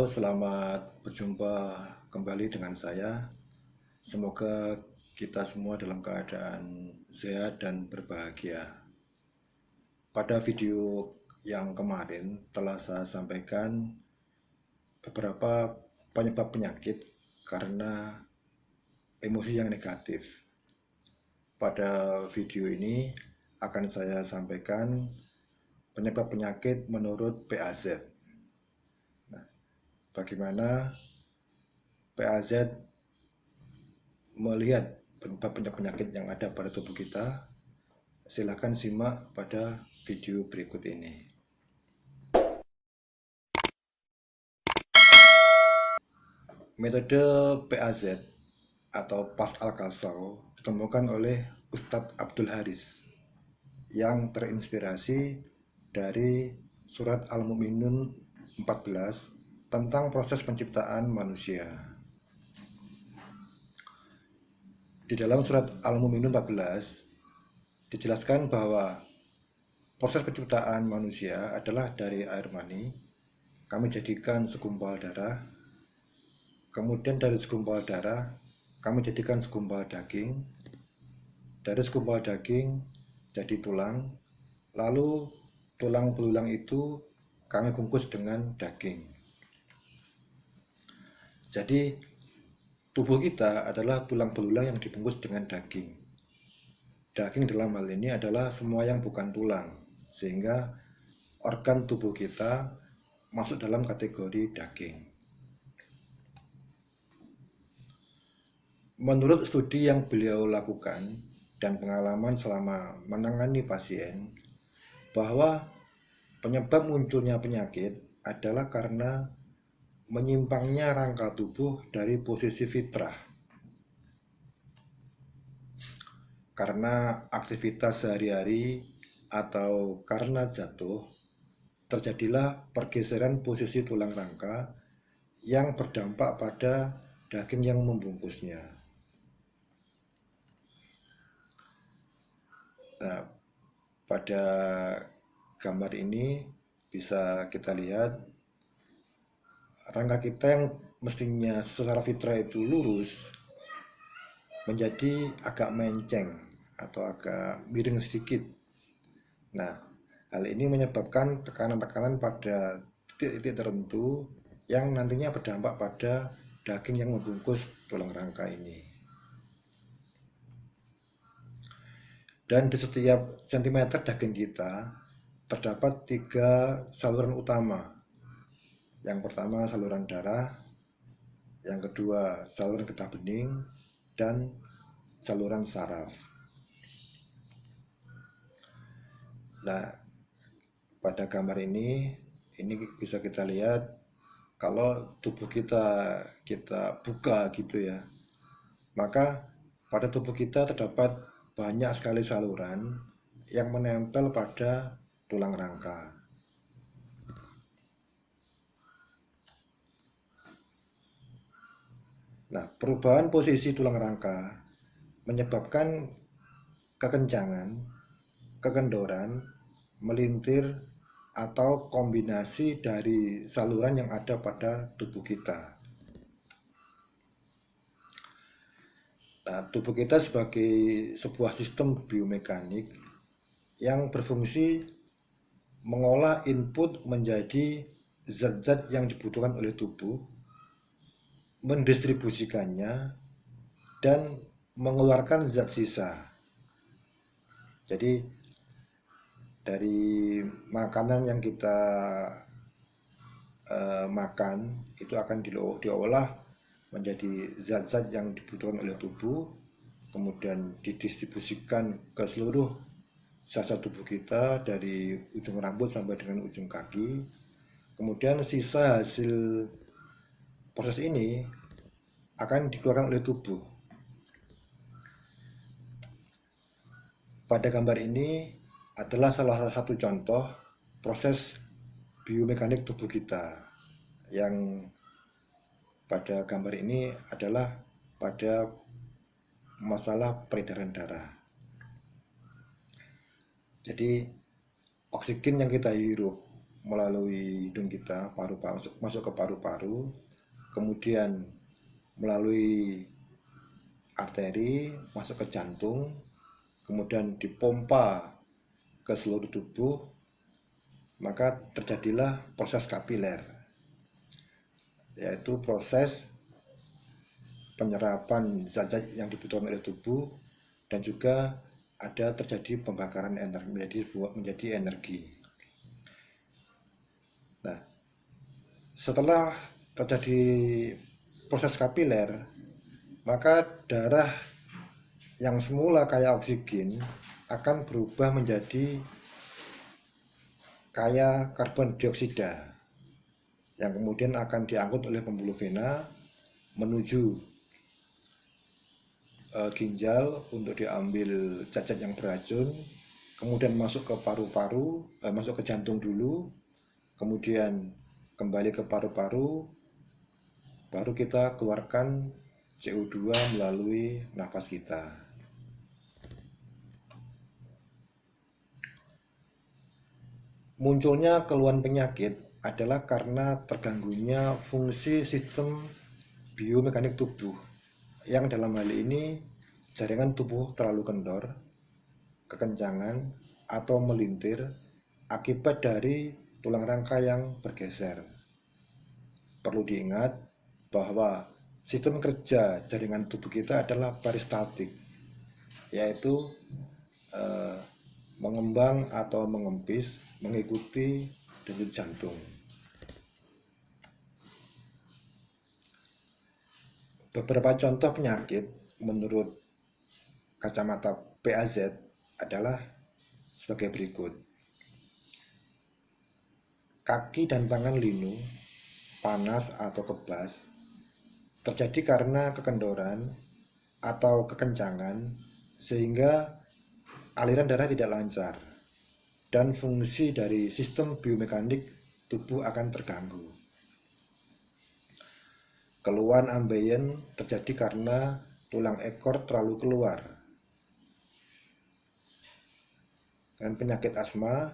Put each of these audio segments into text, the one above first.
Halo, selamat berjumpa kembali dengan saya. Semoga kita semua dalam keadaan sehat dan berbahagia. Pada video yang kemarin telah saya sampaikan beberapa penyebab penyakit karena emosi yang negatif. Pada video ini akan saya sampaikan penyebab penyakit menurut PAZ. Nah, bagaimana PAZ melihat penyakit yang ada pada tubuh kita? Silakan simak pada video berikut ini. Metode PAZ atau Pas Al-Kasau ditemukan oleh Ustadz Abdul Haris yang terinspirasi dari surat Al-Mu'minun 14 tentang proses penciptaan manusia. Di dalam surat Al-Mu'minun 14 dijelaskan bahwa proses penciptaan manusia adalah dari air mani, kami jadikan segumpal darah, kemudian dari segumpal darah kami jadikan segumpal daging, dari segumpal daging jadi tulang, lalu tulang belulang itu kami bungkus dengan daging. Jadi tubuh kita adalah tulang belulang yang dibungkus dengan daging. Daging dalam hal ini adalah semua yang bukan tulang, sehingga organ tubuh kita masuk dalam kategori daging. Menurut studi yang beliau lakukan dan pengalaman selama menangani pasien, bahwa penyebab munculnya penyakit adalah karena menyimpangnya rangka tubuh dari posisi fitrah. Karena aktivitas sehari-hari atau karena jatuh, terjadilah pergeseran posisi tulang rangka yang berdampak pada daging yang membungkusnya. Nah, pada gambar ini bisa kita lihat rangka kita yang mestinya secara fitrah itu lurus menjadi agak menceng atau agak miring sedikit. Nah, hal ini menyebabkan tekanan-tekanan pada titik-titik tertentu yang nantinya berdampak pada daging yang membungkus tulang rangka ini. Dan di setiap sentimeter daging kita terdapat 3 saluran utama. Yang pertama saluran darah, yang kedua saluran getah bening, dan saluran saraf. Nah, pada gambar ini bisa kita lihat kalau tubuh kita buka gitu ya, maka pada tubuh kita terdapat banyak sekali saluran yang menempel pada tulang rangka. Nah, perubahan posisi tulang rangka menyebabkan kekencangan, kekendoran, melintir, atau kombinasi dari saluran yang ada pada tubuh kita. Nah, tubuh kita sebagai sebuah sistem biomekanik yang berfungsi mengolah input menjadi zat-zat yang dibutuhkan oleh tubuh, mendistribusikannya, dan mengeluarkan zat sisa. Jadi dari makanan yang kita makan itu akan diolah menjadi zat-zat yang dibutuhkan oleh tubuh, kemudian didistribusikan ke seluruh sel-sel tubuh kita dari ujung rambut sampai dengan ujung kaki. Kemudian sisa hasil proses ini akan dikeluarkan oleh tubuh. Pada gambar ini adalah salah satu contoh proses biomekanik tubuh kita yang pada gambar ini adalah pada masalah peredaran darah. Jadi oksigen yang kita hirup melalui hidung kita, paru-paru masuk ke paru-paru, kemudian melalui arteri masuk ke jantung, kemudian dipompa ke seluruh tubuh, maka terjadilah proses kapiler, yaitu proses penyerapan zat-zat yang dibutuhkan oleh tubuh dan juga ada terjadi pembakaran energi menjadi energi. Nah, setelah terjadi proses kapiler, maka darah yang semula kaya oksigen akan berubah menjadi kaya karbon dioksida yang kemudian akan diangkut oleh pembuluh vena menuju ginjal untuk diambil zat-zat yang beracun, kemudian masuk ke paru-paru, masuk ke jantung dulu, kemudian kembali ke paru-paru, baru kita keluarkan CO2 melalui nafas kita. Munculnya keluhan penyakit adalah karena terganggunya fungsi sistem biomekanik tubuh, yang dalam hal ini jaringan tubuh terlalu kendor, kekencangan, atau melintir akibat dari tulang rangka yang bergeser. Perlu diingat bahwa sistem kerja jaringan tubuh kita adalah peristaltik, yaitu mengembang atau mengempis mengikuti denyut jantung. Beberapa contoh penyakit menurut kacamata PAZ adalah sebagai berikut. Kaki dan tangan linu, panas atau kebas, terjadi karena kekendoran atau kekencangan sehingga aliran darah tidak lancar dan fungsi dari sistem biomekanik tubuh akan terganggu. Keluhan ambeien terjadi karena tulang ekor terlalu keluar. Dan penyakit asma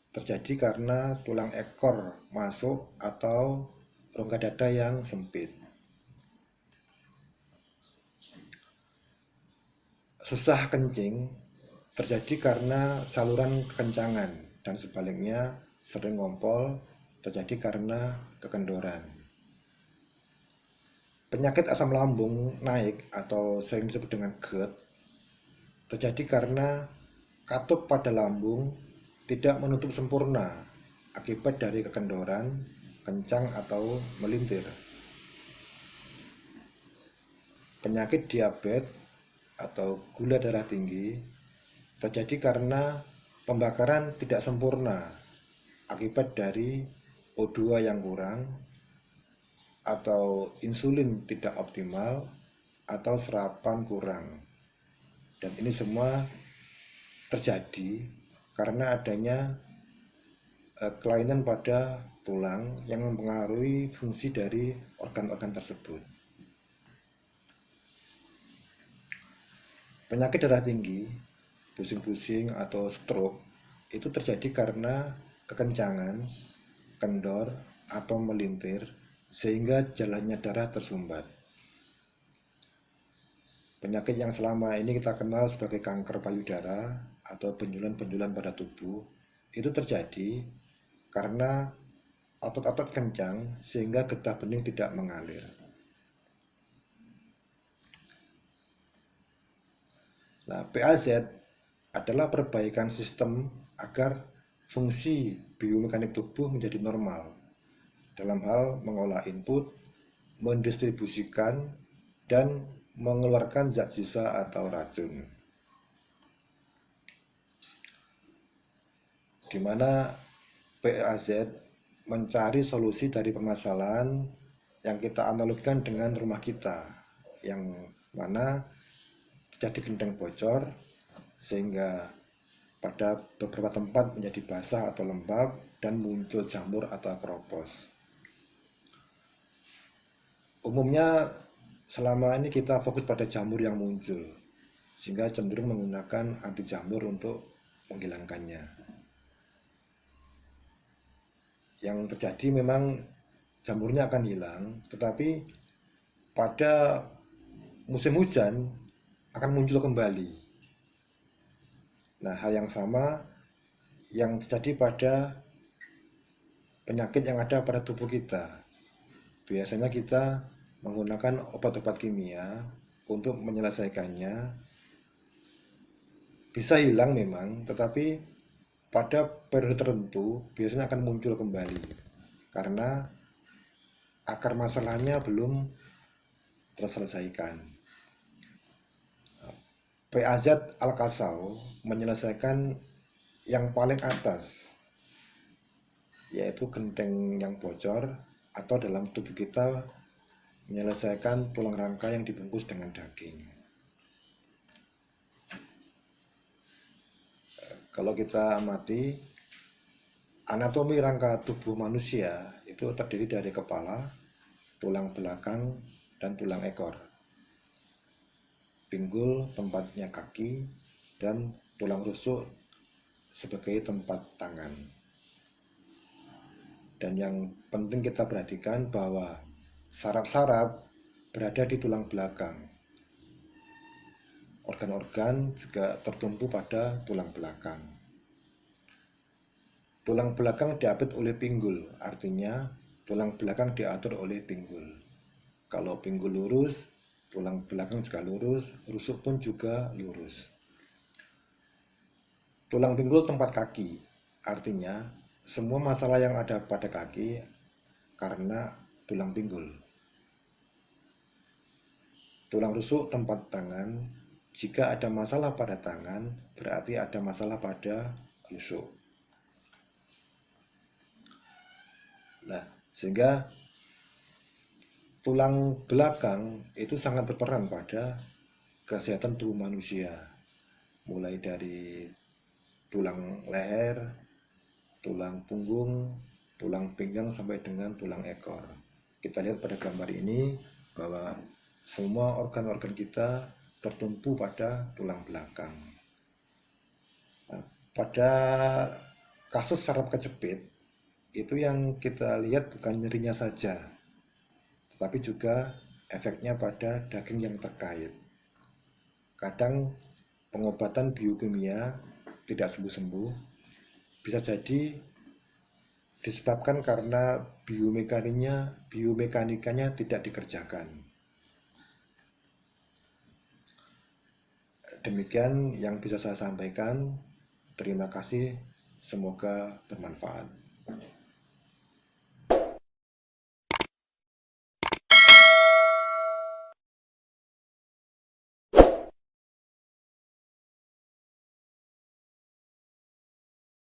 terjadi karena tulang ekor masuk atau rongga dada yang sempit. Susah kencing terjadi karena saluran kekencangan dan sebaliknya sering ngompol terjadi karena kekendoran. Penyakit asam lambung naik atau sering disebut dengan GERD terjadi karena katup pada lambung tidak menutup sempurna akibat dari kekendoran, kencang atau melintir. Penyakit diabetes atau gula darah tinggi terjadi karena pembakaran tidak sempurna akibat dari O2 yang kurang atau insulin tidak optimal atau serapan kurang. Dan ini semua terjadi karena adanya kelainan pada tulang yang mempengaruhi fungsi dari organ-organ tersebut. Penyakit darah tinggi, pusing-pusing atau stroke itu terjadi karena kekencangan, kendor, atau melintir sehingga jalannya darah tersumbat. Penyakit yang selama ini kita kenal sebagai kanker payudara atau benjolan-benjolan pada tubuh itu terjadi karena otot-otot kencang sehingga getah bening tidak mengalir. Nah, PAZ adalah perbaikan sistem agar fungsi biomekanik tubuh menjadi normal dalam hal mengolah input, mendistribusikan, dan mengeluarkan zat sisa atau racun. Di mana PAZ mencari solusi dari permasalahan yang kita analogikan dengan rumah kita, yang mana terjadi genteng bocor sehingga pada beberapa tempat menjadi basah atau lembab dan muncul jamur atau keropos. Umumnya selama ini kita fokus pada jamur yang muncul, sehingga cenderung menggunakan anti jamur untuk menghilangkannya. yang terjadi memang jamurnya akan hilang, tetapi pada musim hujan akan muncul kembali. Nah, hal yang sama yang terjadi pada penyakit yang ada pada tubuh kita. Biasanya kita menggunakan obat-obat kimia untuk menyelesaikannya. Bisa hilang memang, tetapi pada periode tertentu biasanya akan muncul kembali karena akar masalahnya belum terselesaikan. PAZ Al-Kasau menyelesaikan yang paling atas, yaitu genteng yang bocor, atau dalam tubuh kita menyelesaikan tulang rangka yang dibungkus dengan daging. Kalau kita amati, anatomi rangka tubuh manusia itu terdiri dari kepala, tulang belakang, dan tulang ekor. Pinggul tempatnya kaki, dan tulang rusuk sebagai tempat tangan. Dan yang penting kita perhatikan bahwa saraf-saraf berada di tulang belakang. Organ-organ juga tertumpu pada tulang belakang. Tulang belakang diapit oleh pinggul, artinya tulang belakang diatur oleh pinggul. Kalau pinggul lurus, tulang belakang juga lurus, rusuk pun juga lurus. Tulang pinggul tempat kaki, artinya semua masalah yang ada pada kaki karena tulang pinggul. Tulang rusuk tempat tangan, jika ada masalah pada tangan, berarti ada masalah pada rusuk. Nah, sehingga tulang belakang itu sangat berperan pada kesehatan tubuh manusia. Mulai dari tulang leher, tulang punggung, tulang pinggang sampai dengan tulang ekor. Kita lihat pada gambar ini bahwa semua organ-organ kita tertumpu pada tulang belakang. Nah, pada kasus saraf kejepit, itu yang kita lihat bukan nyerinya saja, tetapi juga efeknya pada daging yang terkait. Kadang pengobatan biokimia tidak sembuh-sembuh, bisa jadi disebabkan karena biomekanikanya tidak dikerjakan. Demikian yang bisa saya sampaikan. Terima kasih, semoga bermanfaat.